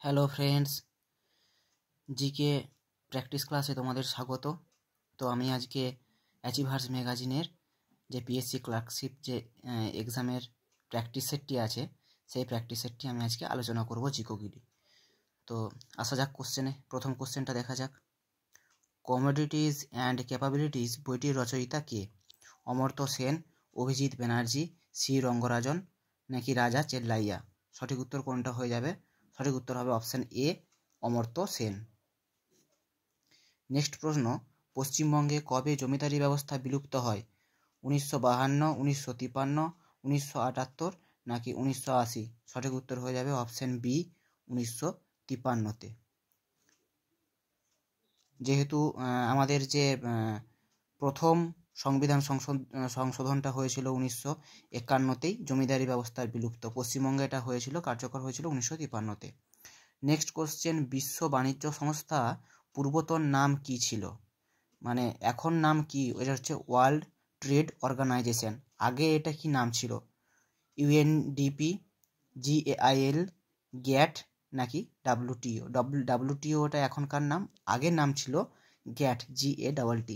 Hello friends, GK practice ক্লাসে তোমাদের স্বাগত। তো আমি আজকে অ্যাচিভার্স ম্যাগাজিনের যে পিএসসি ক্লার্কশিপ যে এক্সামের প্র্যাকটিস সেটটি আছে, সেই প্র্যাকটিস সেটটি আমি আজকে আলোচনা করব জিকোগিডি। তো আসা যাক কোশ্চেনে। প্রথম কোশ্চেনটা দেখা যাক। কমোডিটিজ অ্যান্ড ক্যাপাবিলিটিস বইটির রচয়িতা কে? অমর্ত্য সেন, অভিজিৎ ব্যানার্জি, সি রঙ্গরাজন নাকি রাজা চেল্লাইয়া? সঠিক উত্তর কোনটা হয়ে যাবে? সঠিক উত্তর হবে option A, Amartya Sen. Next প্রশ্ন, পশ্চিমবঙ্গে কবে জমিদারি ব্যবস্থা বিলুপ্ত হয়? 1952, 1953, 1978 নাকি 1980? সঠিক উত্তর হয়ে যাবে অপশান বি, 1953-তে। যেহেতু আমাদের যে প্রথম সংবিধান সংশোধনটা হয়েছিল 1951-তেই, জমিদারি ব্যবস্থার বিলুপ্ত পশ্চিমবঙ্গে এটা হয়েছিল, কার্যকর হয়েছিল 1953-তে। নেক্সট কোশ্চেন, বিশ্ব বাণিজ্য সংস্থা পূর্বতন নাম কি ছিল? মানে এখন নাম কি? এটা হচ্ছে ওয়ার্ল্ড ট্রেড অর্গানাইজেশন। আগে এটা কি নাম ছিল? ইউএনডিপি, জিএআইএল, গ্যাট নাকি ডাব্লিউটিও? ডাব্লিউটিওটা এখনকার নাম, আগের নাম ছিল গ্যাট, GATT,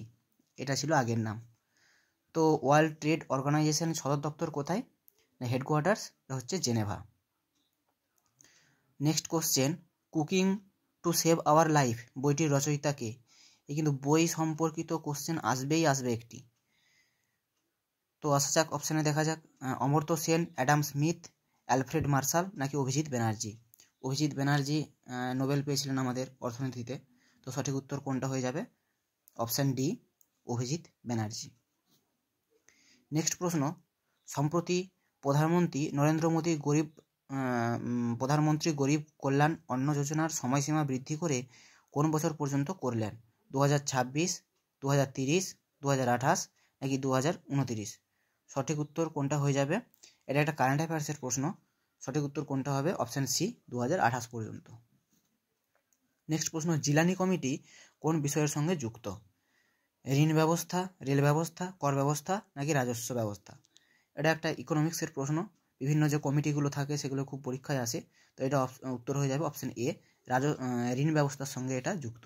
এটা ছিল আগের নাম। তো ওয়ার্ল্ড ট্রেড অর্গানাইজেশন সদর দপ্তর কোথায়? হেডকোয়ার্টার্স হচ্ছে Geneva. Next question, cooking to save our life বইটির রচয়িতা কে? এই কিন্তু বই সম্পর্কিত কোশ্চেন আসবেই আসবে একটি। তো আসা যাক অপশানে, দেখা যাক। Amartya Sen, Adam Smith, Alfred Marshall নাকি অভিজিৎ ব্যানার্জি? অভিজিৎ ব্যানার্জি নোবেল পেয়েছিলেন আমাদের অর্থনীতিতে। তো সঠিক উত্তর কোনটা হয়ে যাবে? Option D, Abhijit Banerjee. Next প্রশ্ন, সম্প্রতি প্রধানমন্ত্রী নরেন্দ্র মোদী প্রধানমন্ত্রী গরিব কল্যাণ অন্ন যোজনার সময়সীমা বৃদ্ধি করে কোন বছর পর্যন্ত করলেন? 2026, 2030, 2028 নাকি 2029? সঠিক উত্তর কোনটা হয়ে যাবে? এটা একটা কারেন্ট অ্যাফেয়ার্সের প্রশ্ন। সঠিক উত্তর কোনটা হবে? অপশান সি, 2028 পর্যন্ত। নেক্সট প্রশ্ন, জিলানি কমিটি কোন বিষয়ের সঙ্গে যুক্ত? ঋণ ব্যবস্থা, রেল ব্যবস্থা, কর ব্যবস্থা নাকি রাজস্ব ব্যবস্থা? এটা একটা ইকোনমিক্সের প্রশ্ন। বিভিন্ন যে কমিটিগুলো থাকে সেগুলো খুব পরীক্ষায় আসে। তো এটা উত্তর হয়ে যাবে অপশান এ, ঋণ ব্যবস্থার সঙ্গে এটা যুক্ত।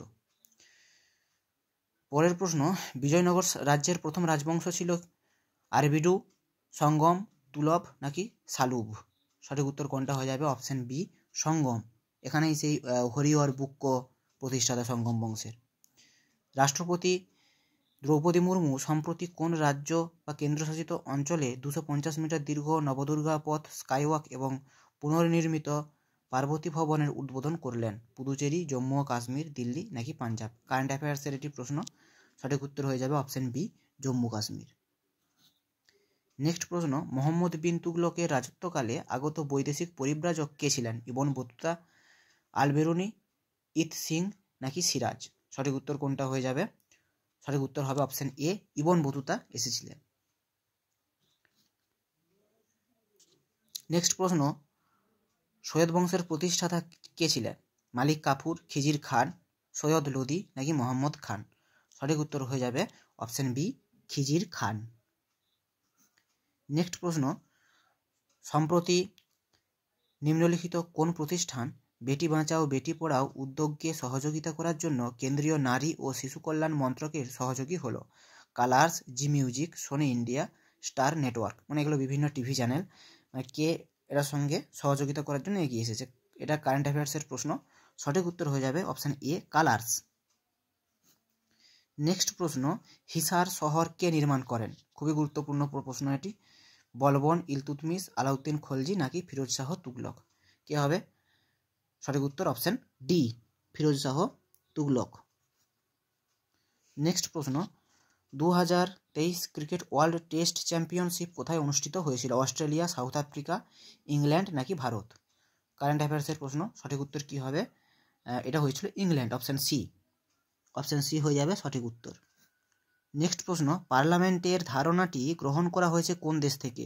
পরের প্রশ্ন, বিজয়নগর রাজ্যের প্রথম রাজবংশ ছিল আরবিডু, সঙ্গম, তুলভ নাকি সালুভ? সঠিক উত্তর কোনটা হয়ে যাবে? অপশান বি, সঙ্গম। এখানেই সেই হরিহর বুক্ক প্রতিষ্ঠাতা সঙ্গম বংশের। রাষ্ট্রপতি দ্রৌপদী মুর্মু সম্প্রতি কোন রাজ্য বা কেন্দ্রশাসিত অঞ্চলে 250 মিটার দীর্ঘ নবদুর্গা পথ স্কাইওয়াক এবং পুনর্নির্মিত পার্বতী ভবনের উদ্বোধন করলেন? পুদুচেরি, জম্মু ও কাশ্মীর, দিল্লি নাকি পাঞ্জাব? কারেন্ট অ্যাফেয়ার্সের এটি প্রশ্ন। সঠিক উত্তর হয়ে যাবে option B, Jammu Kashmir. Next প্রশ্ন, মোহাম্মদ বিন তুগলকের রাজত্বকালে আগত বৈদেশিক পরিব্রাজক কে ছিলেন? ইবন বতুতা, আল বেরুনি, ইত সিং নাকি সিরাজ? সঠিক উত্তর কোনটা হয়ে যাবে? সঠিক উত্তর হবে অপশান এ, ইবন বতুতা এসেছিলেন। নেক্সট প্রশ্ন, সৈয়দ বংশের প্রতিষ্ঠাতা কে ছিলেন? মালিক কাফুর, খিজির খান, সৈয়দ লোদি নাকি মোহাম্মদ খান? সঠিক উত্তর হয়ে যাবে অপশান বি, খিজির খান। নেক্সট প্রশ্ন, সম্প্রতি নিম্নলিখিত কোন প্রতিষ্ঠান বেটি বাঁচাও বেটি পড়াও উদ্যোগকে সহযোগিতা করার জন্য কেন্দ্রীয় নারী ও শিশু কল্যাণ মন্ত্রকের সহযোগী হলো? Colors, Zee music, Sony India, Star network? মানে এগুলো বিভিন্ন টিভি চ্যানেল। মানে কে এটার সঙ্গে সহযোগিতা করার জন্য এগিয়ে এসেছে? এটা কারেন্ট অ্যাফেয়ার্সের প্রশ্ন। সঠিক উত্তর হয়ে যাবে অপশান এ, কালার্স। নেক্সট প্রশ্ন, হিসার শহর কে নির্মাণ করেন? খুবই গুরুত্বপূর্ণ প্রশ্ন এটি। বলবন, ইলতুৎমিশ, আলাউদ্দিন খলজি নাকি ফিরোজ শাহ তুগলক? কে হবে? সঠিক উত্তর option D, Firoz Shah Tughlaq. Next প্রশ্ন, 2023 ক্রিকেট ওয়ার্ল্ড টেস্ট চ্যাম্পিয়নশিপ কোথায় অনুষ্ঠিত হয়েছিল? অস্ট্রেলিয়া, সাউথ আফ্রিকা, ইংল্যান্ড নাকি ভারত? কারেন্ট অ্যাফেয়ার্সের প্রশ্ন। সঠিক উত্তর কি হবে? এটা হয়েছিল England, option C. Option C হয়ে যাবে সঠিক উত্তর। নেক্সট প্রশ্ন, পার্লামেন্টের ধারণাটি গ্রহণ করা হয়েছে কোন দেশ থেকে?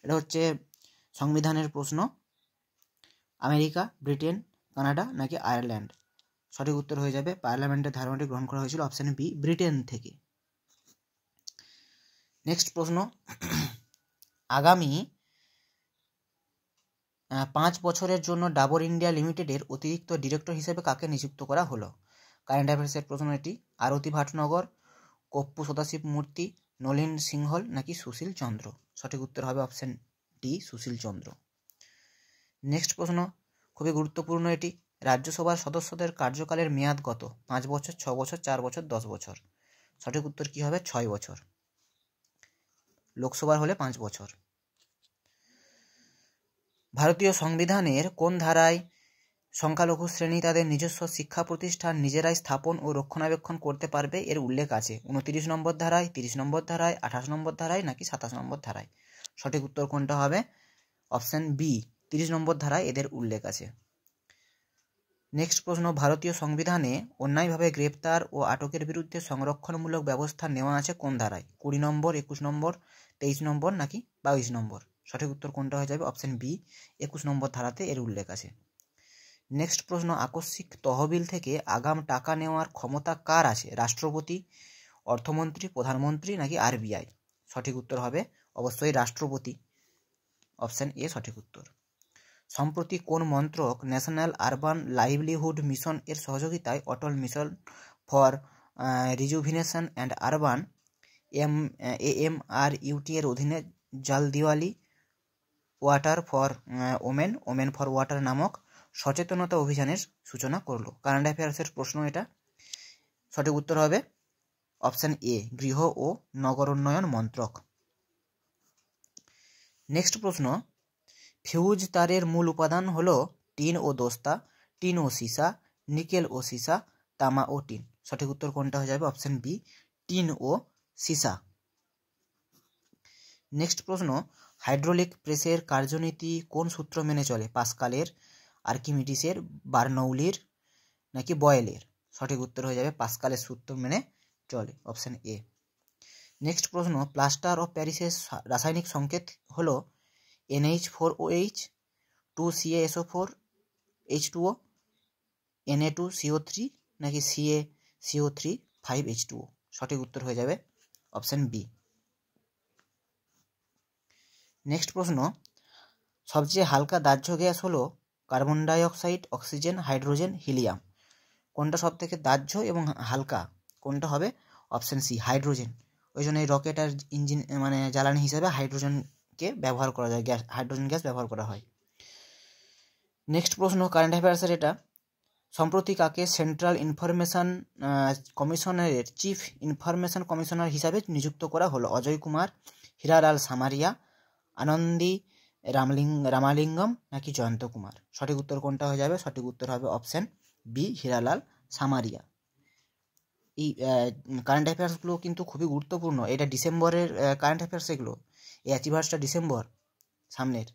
এটা হচ্ছে সংবিধানের প্রশ্ন। আমেরিকা, ব্রিটেন, কানাডা নাকি আয়ারল্যান্ড? সঠিক উত্তর হয়ে যাবে পার্লামেন্টের ধারণাটি গ্রহণ করা হয়েছিল অপশান বি, ব্রিটেন থেকে। নেক্সট প্রশ্ন, আগামী 5 বছরের জন্য ডাবর ইন্ডিয়া লিমিটেডের অতিরিক্ত ডিরেক্টর হিসেবে কাকে নিযুক্ত করা হলো? কারেন্ট অ্যাফেয়ার্সের প্রশ্ন এটি। আরতি ভাটনগর, কপ্পু সদাশিব মূর্তি, নলিন সিংহল নাকি সুশীল চন্দ্র? সঠিক উত্তর হবে অপশন ডি, সুশীল চন্দ্র। নেক্সট প্রশ্ন খুবই গুরুত্বপূর্ণ এটি। রাজ্যসভার সদস্যদের কার্যকালের মেয়াদ কত? 5 বছর, 6 বছর, 4 বছর, 10 বছর? সঠিক উত্তর কি হবে? 6 বছর। লোকসভার হলে 5 বছর। ভারতীয় সংবিধানের কোন ধারায় সংখ্যালঘু শ্রেণী তাদের নিজস্ব শিক্ষা প্রতিষ্ঠান নিজেরাই স্থাপন ও রক্ষণাবেক্ষণ করতে পারবে এর উল্লেখ আছে? 29 নম্বর ধারায়, 30 নম্বর ধারায়, 28 নম্বর ধারায় নাকি 27 নম্বর ধারায়? সঠিক উত্তর কোনটা হবে? অপশন বি, 30 নম্বর ধারায় এদের উল্লেখ আছে। নেক্সট প্রশ্ন, ভারতীয় সংবিধানে অন্যায়ভাবে গ্রেপ্তার ও আটকের বিরুদ্ধে সংরক্ষণমূলক ব্যবস্থা নেওয়া আছে কোন ধারায়? 20 নম্বর, 21 নম্বর, 23 নম্বর নাকি 22 নম্বর? সঠিক উত্তর কোনটা হয়ে যাবে? অপশন বি, 21 নম্বর ধারাতে এর উল্লেখ আছে। নেক্সট প্রশ্ন, আকস্মিক তহবিল থেকে আগাম টাকা নেওয়ার ক্ষমতা কার আছে? রাষ্ট্রপতি, অর্থমন্ত্রী, প্রধানমন্ত্রী নাকি আরবিআই? সঠিক উত্তর হবে অবশ্যই রাষ্ট্রপতি, অপশন এ সঠিক উত্তর। সম্প্রতি কোন মন্ত্রক ন্যাশনাল আরবান লাইভলিহুড মিশন এর সহযোগিতায় Atal mission for rejuvenation and urban AMRUT এর অধীনে Jal Diwali water for women for water নামক সচেতনতা অভিযানের সূচনা করলো? কারেন্ট অ্যাফেয়ার্সের প্রশ্ন এটা। সঠিক উত্তর হবে অপশন এ, গৃহ ও নগরোন্নয়ন মন্ত্রক। নেক্সট প্রশ্ন, ফিউজ তারের মূল উপাদান হলো টিন ও দস্তা, টিন ও সীসা, নিকেল ও সীসা, তামা ও টিন? সঠিক উত্তর কোনটা হয়ে যাবে? অপশন বি, টিন ও সীসা। নেক্সট প্রশ্ন, হাইড্রোলিক প্রেসের কার্যনীতি কোন সূত্র মেনে চলে? পাস্কালের, আর্কিমিডিসের, বার্নৌলির নাকি বয়েলের? সঠিক উত্তর হয়ে যাবে পাস্কালের সূত্র মেনে চলে, অপশন এ। নেক্সট প্রশ্ন, প্লাস্টার অফ প্যারিসের রাসায়নিক সংকেত হলো NH4OH, 2CaSO4, H2O, Na2CO3 নাকি CaCO3, 5H2O? সঠিক উত্তর হয়ে যাবে অপশন বি। নেক্সট প্রশ্ন, সবচেয়ে হালকা দাহ্য গ্যাস হলো carbon dioxide, oxygen, hydrogen, helium? কোনটা সব থেকে দাহ্য এবং হালকা? কোনটা হবে? Option C, hydrogen. ওই জন্য এই রকেট আর ইঞ্জিন মানে জ্বালানি হিসেবে হাইড্রোজেনকে ব্যবহার করা যায়, হাইড্রোজেন গ্যাস ব্যবহার করা হয়। নেক্সট প্রশ্ন, কারেন্ট অ্যাফেয়ার্সের এটা। সম্প্রতি কাকে সেন্ট্রাল ইনফরমেশন কমিশনারের চিফ ইনফরমেশন কমিশনার হিসাবে নিযুক্ত করা হলো? অজয় কুমার, হীরালাল সামারিয়া, আনন্দী রামালিঙ্গম নাকি জয়ন্ত কুমার? সঠিক উত্তর কোনটা হয়ে যাবে? সঠিক উত্তর হবে অপশন বি, হীরালাল সামারিয়া। এই কারেন্ট অ্যাফেয়ার্সগুলো কিন্তু খুবই গুরুত্বপূর্ণ। এটা ডিসেম্বরের কারেন্ট অ্যাফেয়ার্স, এগুলো এই অ্যাচিভার্সটা ডিসেম্বর সামনের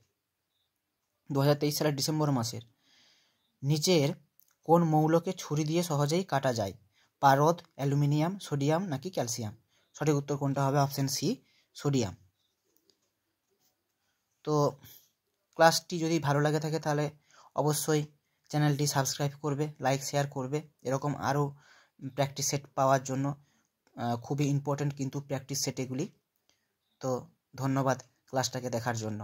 2023 সালের ডিসেম্বর মাসের। নিচের কোন মৌলকে ছুরি দিয়ে সহজেই কাটা যায়? পারদ, অ্যালুমিনিয়াম, সোডিয়াম নাকি ক্যালসিয়াম? সঠিক উত্তর কোনটা হবে? Option C, sodium. তো ক্লাসটি যদি ভালো লাগে থাকে তাহলে অবশ্যই চ্যানেলটি সাবস্ক্রাইব করবে, লাইক শেয়ার করবে। এরকম আরও প্র্যাকটিস সেট পাওয়ার জন্য খুবই ইম্পর্ট্যান্ট কিন্তু প্র্যাকটিস সেট এগুলি। তো ধন্যবাদ ক্লাসটাকে দেখার জন্য।